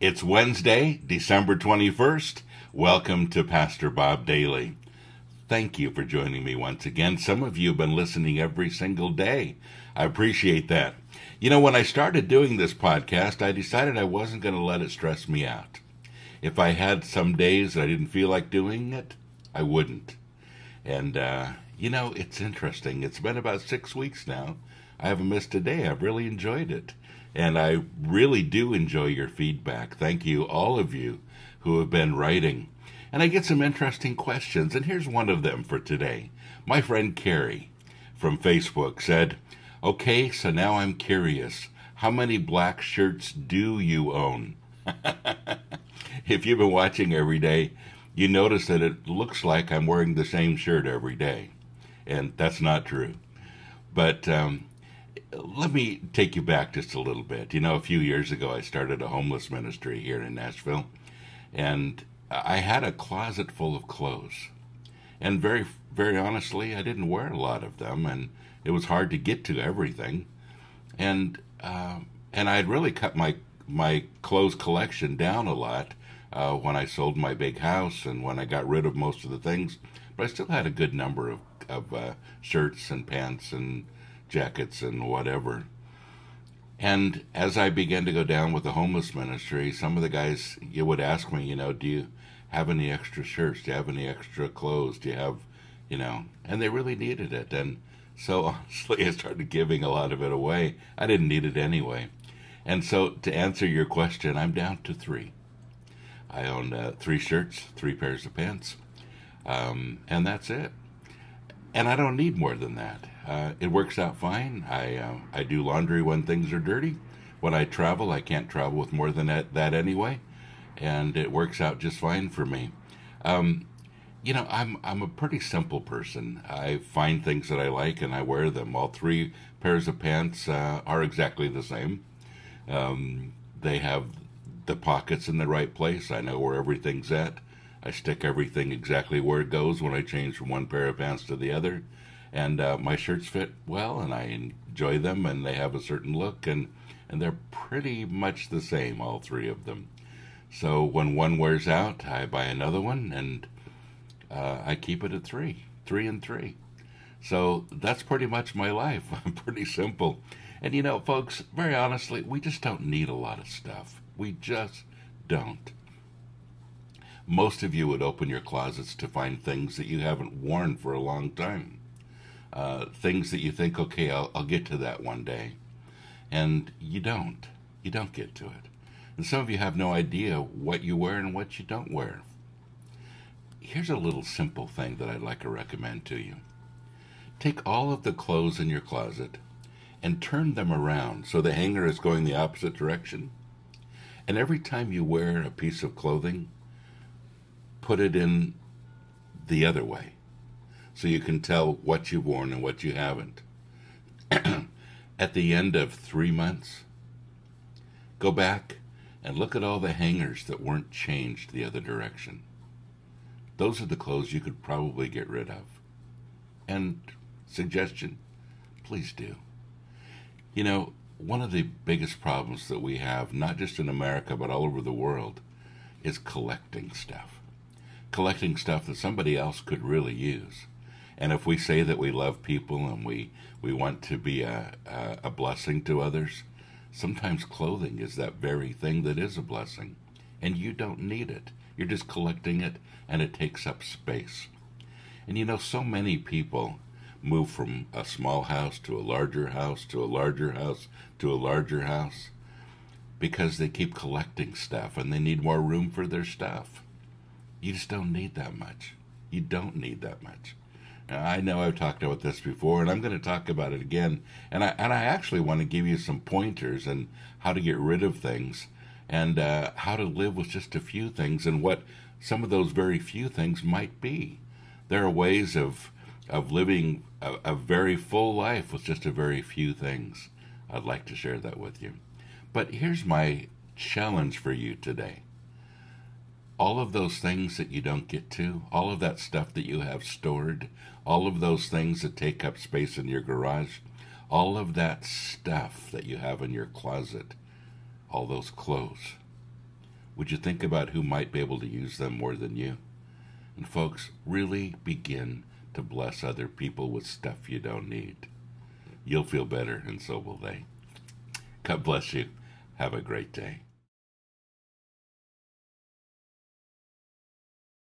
It's Wednesday, December 21st. Welcome to Pastor Bob Daly. Thank you for joining me once again. Some of you have been listening every single day. I appreciate that. You know, when I started doing this podcast, I decided I wasn't going to let it stress me out. If I had some days that I didn't feel like doing it, I wouldn't. And, it's interesting. It's been about 6 weeks now. I haven't missed a day. I've really enjoyed it. And I really do enjoy your feedback. Thank you, all of you who have been writing. And I get some interesting questions, and here's one of them for today. My friend Carrie from Facebook said, "Okay, so now I'm curious. How many black shirts do you own?" If you've been watching every day, you notice that it looks like I'm wearing the same shirt every day. And that's not true. But let me take you back just a little bit. You know, a few years ago, I started a homeless ministry here in Nashville, and I had a closet full of clothes. And very, very honestly, I didn't wear a lot of them, and it was hard to get to everything. And I had really cut my clothes collection down a lot when I sold my big house and when I got rid of most of the things. But I still had a good number of shirts and pants and jackets and whatever. And as I began to go down with the homeless ministry, some of the guys, you would ask me, do you have any extra shirts? Do you have any extra clothes? Do you have, and they really needed it. And so honestly, I started giving a lot of it away. I didn't need it anyway. And so to answer your question, I'm down to 3. I own 3 shirts, 3 pairs of pants, and that's it. And I don't need more than that. It works out fine. I do laundry when things are dirty. When I travel, I can't travel with more than that anyway, and it works out just fine for me. I'm a pretty simple person. I find things that I like and I wear them. All 3 pairs of pants are exactly the same. They have the pockets in the right place. I know where everything's at. I stick everything exactly where it goes when I change from one pair of pants to the other. And my shirts fit well, and I enjoy them, and they have a certain look, and they're pretty much the same, all 3 of them. So when one wears out, I buy another one, and I keep it at 3 and 3. So that's pretty much my life. I'm pretty simple. And folks, very honestly, we just don't need a lot of stuff. We just don't. Most of you would open your closets to find things that you haven't worn for a long time. Things that you think, okay, I'll get to that one day. And you don't. You don't get to it. And some of you have no idea what you wear and what you don't wear. Here's a little simple thing that I'd like to recommend to you. Take all of the clothes in your closet and turn them around so the hanger is going the opposite direction. And every time you wear a piece of clothing, put it in the other way so you can tell what you've worn and what you haven't. At the end of 3 months, go back and look at all the hangers that weren't changed the other direction. Those are the clothes you could probably get rid of. And suggestion, please do. One of the biggest problems that we have, not just in America but all over the world, is collecting stuff. Collecting stuff that somebody else could really use. And if we say that we love people and we want to be a blessing to others, sometimes clothing is that very thing that is a blessing. And you don't need it. You're just collecting it, and it takes up space. And so many people move from a small house to a larger house to a larger house to a larger house because they keep collecting stuff and they need more room for their stuff. You just don't need that much. You don't need that much. Now, I know I've talked about this before, and I'm going to talk about it again. And I actually want to give you some pointers on how to get rid of things and how to live with just a few things and what some of those very few things might be. There are ways of living a very full life with just a very few things. I'd like to share that with you. But here's my challenge for you today. All of those things that you don't get to, all of that stuff that you have stored, all of those things that take up space in your garage, all of that stuff that you have in your closet, all those clothes, would you think about who might be able to use them more than you? And folks, really begin to bless other people with stuff you don't need. You'll feel better, and so will they. God bless you. Have a great day.